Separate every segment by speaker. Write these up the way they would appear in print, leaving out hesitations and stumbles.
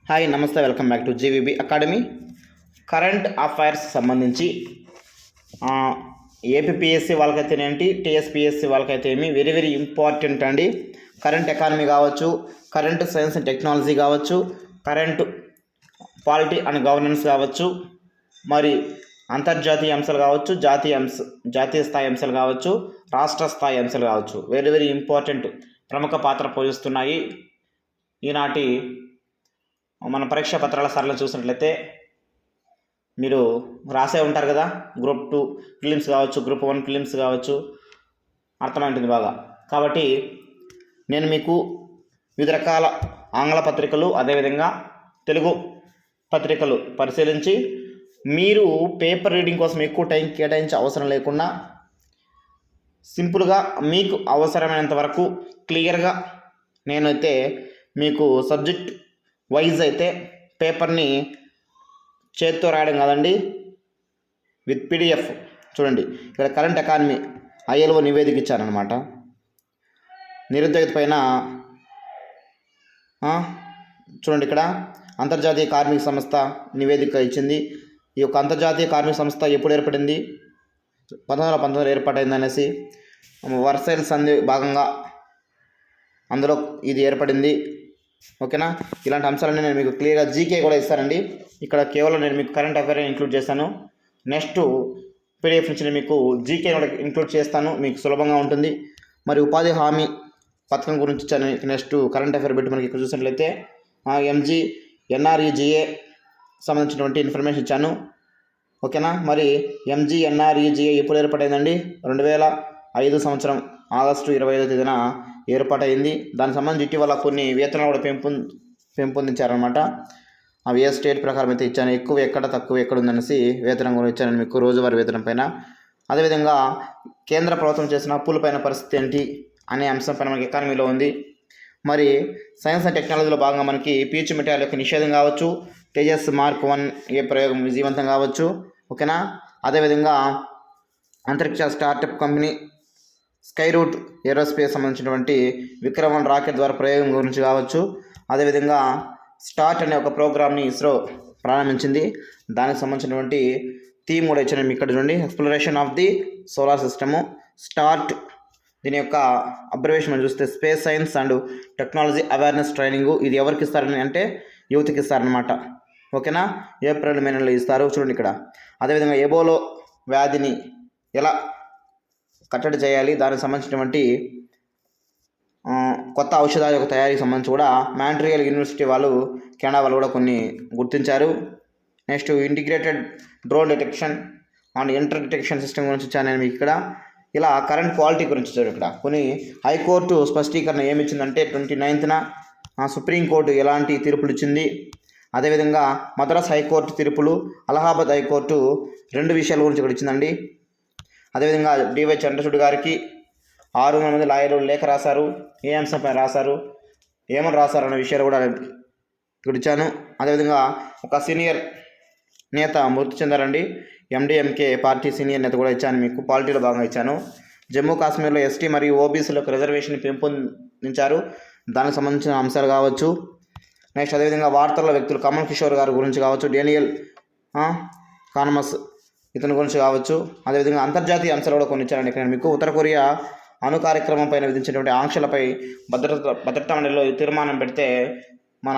Speaker 1: Hi నమస్తే, welcome back to GVB academy. Current affairs సంబంధించి APSC వాళ్ళకైతేనేంటి, TSPSC వాళ్ళకైతే ఏమి వెరీ వెరీ ఇంపార్టెంట్ అండి. కరెంట్ ఎకానమీ కావచ్చు, కరెంట్ సైన్స్ అండ్ టెక్నాలజీ కావచ్చు, కరెంట్ పాలిటీ అండ్ గవర్నెన్స్ కావచ్చు, మరి అంతర్జాతీయ అంశాలు కావచ్చు, జాతీయ స్థాయి అంశాలు కావచ్చు, రాష్ట్ర స్థాయి అంశాలు కావచ్చు, వెరీ వెరీ ఇంపార్టెంట్, ప్రముఖ పాత్ర పోషిస్తున్నాయి. ఈనాటి మన పరీక్షా పత్రాల సరళి చూసినట్లయితే మీరు రాసే ఉంటారు కదా, గ్రూప్ 2 ప్రిలిమ్స్ కావచ్చు, గ్రూప్ 1 ప్రిలిమ్స్ కావచ్చు, అర్థమైంటుంది బాగా. కాబట్టి నేను మీకు వివిధ రకాల ఆంగ్ల పత్రికలు అదేవిధంగా తెలుగు పత్రికలు పరిశీలించి మీరు పేపర్ రీడింగ్ కోసం ఎక్కువ టైం కేటాయించే అవసరం లేకుండా సింపుల్గా మీకు అవసరమైనంత వరకు క్లియర్గా నేనైతే మీకు సబ్జెక్ట్ వైజ్ అయితే పేపర్ని చేత్తో రాయడం కాదండి, విత్ పీడిఎఫ్. చూడండి, ఇక్కడ కరెంట్ ఎకానమీ ఐఎల్ఓ నివేదిక ఇచ్చారనమాట. నిరుద్యోగత పైన చూడండి, ఇక్కడ అంతర్జాతీయ కార్మిక సంస్థ నివేదిక ఇచ్చింది. ఈ యొక్క అంతర్జాతీయ కార్మిక సంస్థ ఎప్పుడు ఏర్పడింది? 1919 ఏర్పాటైంది అనేసి. వర్సైల్ సంధి భాగంగా అందులో ఇది ఏర్పడింది. ఓకేనా? ఇలాంటి అంశాలన్నీ నేను మీకు క్లియర్గా జీకే కూడా ఇస్తానండి. ఇక్కడ కేవలం నేను మీకు కరెంట్ అఫైర్ ఇంక్లూడ్ చేస్తాను. నెక్స్ట్ పీడిఎఫ్ నుంచి నేను మీకు జీకే కూడా ఇంక్లూడ్ చేస్తాను, మీకు సులభంగా ఉంటుంది. మరి ఉపాధి హామీ పథకం గురించి ఇచ్చాను. నెక్స్ట్ కరెంట్ అఫైర్ పెట్టి మనకి ఇక్కడ చూసినట్లయితే ఎంజీ ఎన్ఆర్ఈజీఏ సంబంధించినటువంటి ఇన్ఫర్మేషన్ ఇచ్చాను. ఓకేనా? మరి ఎంజీ ఎన్ఆర్ఈజీఏ ఎప్పుడు ఏర్పాటైందండి? 2005 సంవత్సరం ఆగస్టు 25వ తేదీన ఏర్పాటైంది. దానికి సంబంధించి ఇటీవల కొన్ని వేతనాలు కూడా పెంపొందించారనమాట. అవి ఏ స్టేట్ ప్రకారం అయితే ఇచ్చాను, ఎక్కువ ఎక్కడ తక్కువ ఎక్కడ ఉందనేసి వేతనం కూడా ఇచ్చాను మీకు, రోజువారీ వేతనం పైన. అదేవిధంగా కేంద్ర ప్రభుత్వం చేసిన అప్పుల పైన పరిస్థితి ఏంటి అనే అంశం పైన మనకి ఎకానమీలో ఉంది. మరి సైన్స్ అండ్ టెక్నాలజీలో భాగంగా మనకి పీచు మిఠాయిల యొక్క నిషేధం కావచ్చు, తేజస్ మార్క్ 1 ఏ ప్రయోగం విజయవంతం కావచ్చు. ఓకేనా? అదేవిధంగా అంతరిక్ష startup company sky root aerospace సంబంధించినటువంటి విక్రమ్ 1 రాకెట్ ద్వారా ప్రయోగం గురించి కావచ్చు. అదేవిధంగా స్టార్ట్ అనే ఒక ప్రోగ్రామ్ని ఇస్రో ప్రారంభించింది. దానికి సంబంధించినటువంటి థీమ్ కూడా ఇచ్చాను ఇక్కడ చూడండి, exploration of the solar system. Start దీని యొక్క అబ్జర్వేషన్ చూస్తే space science and technology awareness training. ఇది ఎవరికి ఇస్తారని అంటే యువతకి ఇస్తారనమాట. ఓకేనా? ఏప్రిల్ మే నెలలో ఇస్తారు. చూడండి ఇక్కడ. అదేవిధంగా ఎబోలో వ్యాధిని ఎలా కట్టడి చేయాలి, దానికి సంబంధించినటువంటి కొత్త ఔషధాల యొక్క తయారీకి సంబంధించి కూడా మాంట్రియల్ యూనివర్సిటీ వాళ్ళు, కెనడా వాళ్ళు కూడా కొన్ని గుర్తించారు. Next integrated drone detection and inter detection system గురించి ఇచ్చాను నేను మీకు ఇక్కడ. ఇలా కరెంట్ క్వాలిటీ గురించి ఇచ్చారు ఇక్కడ. కొన్ని హైకోర్టు స్పష్టీకరణ ఏమి ఇచ్చిందంటే 29న సుప్రీంకోర్టు ఎలాంటి తీర్పులు ఇచ్చింది. అదేవిధంగా మద్రాస్ హైకోర్టు తీర్పులు, అలహాబాద్ హైకోర్టు 2 విషయాల గురించి ఇక్కడ ఇచ్చిందండి. అదేవిధంగా డివై చంద్రచూడ్ గారికి 600 మంది లాయర్లు లేఖ రాశారు. ఏ అంశంపై రాశారు, ఏమని రాశారు అనే విషయాలు కూడా ఇక్కడ ఇచ్చాను. అదేవిధంగా ఒక సీనియర్ నేత మృతి చెందారండి, ఎండిఎంకే పార్టీ సీనియర్ నేత కూడా ఇచ్చాను మీకు, పాలిటీలో భాగంగా ఇచ్చాను. జమ్మూ కాశ్మీర్లో ఎస్టీ మరియు ఓబీసీలకు రిజర్వేషన్ పెంపొందించారు, దానికి సంబంధించిన అంశాలు కావచ్చు. నెక్స్ట్ అదేవిధంగా వార్తల్లో వ్యక్తులు కమల్ కిషోర్ గారి గురించి కావచ్చు, డేనియల్ కానమస్ ఇతని గురించి కావచ్చు. అదేవిధంగా అంతర్జాతీయ అంశాలు కూడా కొన్ని ఇచ్చారండి ఇక్కడ మీకు. ఉత్తర కొరియా అణు కార్యక్రమం పైన విధించినటువంటి ఆంక్షలపై భద్రతా మండలిలో తీర్మానం పెడితే మన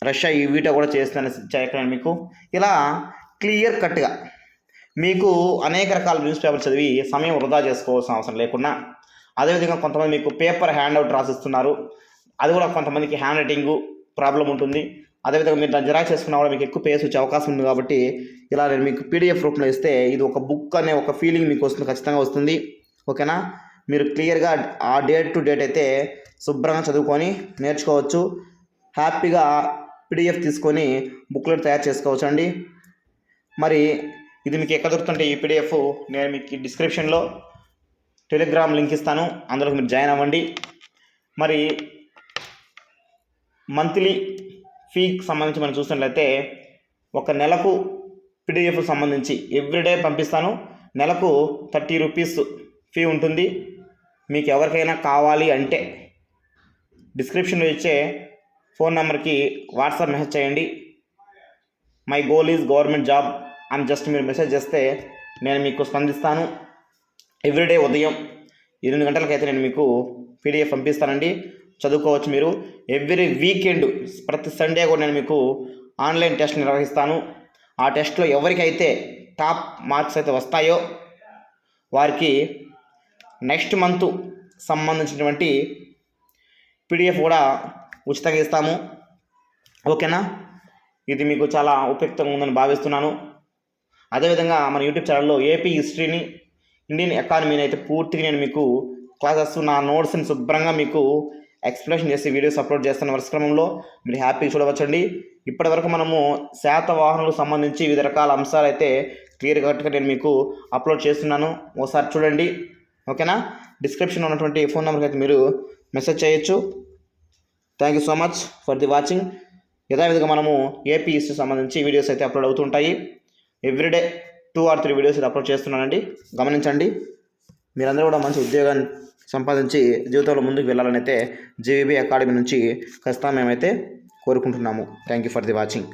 Speaker 1: రష్యా ఈ వీటో కూడా చేస్తుందని ఇచ్చాయి ఇక్కడ మీకు. ఇలా క్లియర్ కట్గా మీకు అనేక రకాల న్యూస్ పేపర్ చదివి సమయం వృధా చేసుకోవాల్సిన అవసరం లేకుండా, అదేవిధంగా కొంతమంది మీకు పేపర్ హ్యాండ్అవుట్ రాసిస్తున్నారు, అది కూడా కొంతమందికి హ్యాండ్ రైటింగు ప్రాబ్లం ఉంటుంది. అదేవిధంగా మీరు దాన్ని జిరాక్స్ చేసుకున్నా కూడా మీకు ఎక్కువ పేస్ వచ్చే అవకాశం ఉంది. కాబట్టి ఇలా నేను మీకు పీడిఎఫ్ రూపంలో ఇస్తే ఇది ఒక బుక్ అనే ఒక ఫీలింగ్ మీకు వస్తుంది, ఖచ్చితంగా వస్తుంది. ఓకేనా? మీరు క్లియర్గా ఆ డేట్ టు డేట్ అయితే శుభ్రంగా చదువుకొని నేర్చుకోవచ్చు. హ్యాపీగా పీడిఎఫ్ తీసుకొని బుక్లెట్ తయారు చేసుకోవచ్చు అండి. మరి ఇది మీకు ఎక్కడ దొరుకుతుంటే ఈ పీడిఎఫ్ నేను మీకు డిస్క్రిప్షన్లో టెలిగ్రామ్ లింక్ ఇస్తాను, అందులోకి మీరు జాయిన్ అవ్వండి. మరి మంత్లీ ఫీకి సంబంధించి మనం చూసినట్లయితే ఒక నెలకు పీడిఎఫ్ సంబంధించి ఎవ్రీడే పంపిస్తాను. నెలకు 30 రూపీస్ ఫీ ఉంటుంది. మీకు ఎవరికైనా కావాలి అంటే డిస్క్రిప్షన్లో ఇచ్చే ఫోన్ నెంబర్కి వాట్సాప్ మెసేజ్ చేయండి. My goal is government job అని జస్ట్ మీరు మెసేజ్ చేస్తే నేను మీకు స్పందిస్తాను. ఎవ్రీడే ఉదయం 8 గంటలకైతే నేను మీకు పీడిఎఫ్ పంపిస్తానండి, చదువుకోవచ్చు మీరు. ఎవ్రీ వీకెండ్ ప్రతి సండే కూడా నేను మీకు ఆన్లైన్ టెస్ట్ నిర్వహిస్తాను. ఆ టెస్ట్లో ఎవరికైతే టాప్ మార్క్స్ అయితే వస్తాయో వారికి నెక్స్ట్ మంత్ సంబంధించినటువంటి పీడిఎఫ్ కూడా ఉచితంగా ఇస్తాము. ఓకేనా? ఇది మీకు చాలా ఉపయుక్తంగా ఉందని భావిస్తున్నాను. అదేవిధంగా మన యూట్యూబ్ ఛానల్లో ఏపీ హిస్టరీని, ఇండియన్ ఎకానమీని అయితే పూర్తిగా నేను మీకు క్లాసెస్, నా నోట్స్ని శుభ్రంగా మీకు ఎక్స్ప్లెనేషన్ చేసి వీడియోస్ అప్లోడ్ చేస్తున్న వరుస క్రమంలో మీరు హ్యాపీగా చూడవచ్చండి. ఇప్పటివరకు మనము శాతవాహనులకు సంబంధించి వివిధ రకాల అంశాలు అయితే క్లియర్ కట్గా నేను మీకు అప్లోడ్ చేస్తున్నాను, ఒకసారి చూడండి. ఓకేనా? డిస్క్రిప్షన్లో ఉన్నటువంటి ఫోన్ నెంబర్కి అయితే మీరు మెసేజ్ చేయొచ్చు. Thank you so much for the watching. యథావిధిగా మనము ఏపీ హిస్టరీ సంబంధించి వీడియోస్ అయితే అప్లోడ్ అవుతుంటాయి. ఎవ్రీడే 2 or 3 వీడియోస్ అప్లోడ్ చేస్తున్నానండి, గమనించండి. మీరందరూ కూడా మంచి ఉద్యోగాన్ని సంపాదించి జీవితంలో ముందుకు వెళ్ళాలని అయితే జీవీబీ అకాడమీ నుంచి ఖచ్చితంగా మేమైతే కోరుకుంటున్నాము. Thank you for the watching.